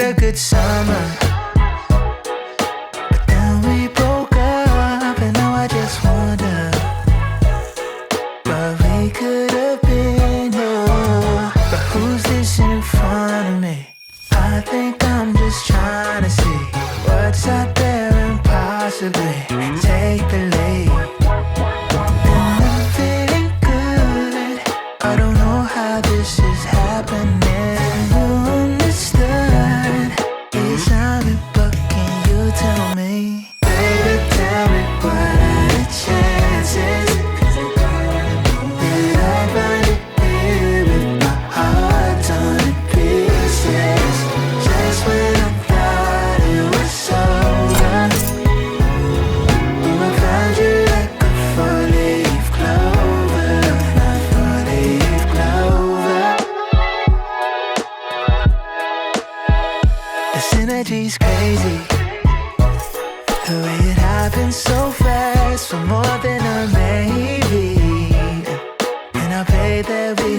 a good summer, but then we broke up, and now I just wonder what we could have been. Oh, but who's this in front of me? I think I'm just trying to see what's out there and possibly take the lead. And I'm feeling good. I don't know how this is happening. You understood. You sound it, but can you tell me? Baby, tell me what are the chances that I find it here with my heart torn to pieces? Just when I thought it was over, I found you like a four-leaf clover, a four-leaf clover. The synergy's crazy, the way it happens so fast, for more than a maybe. And I pray that we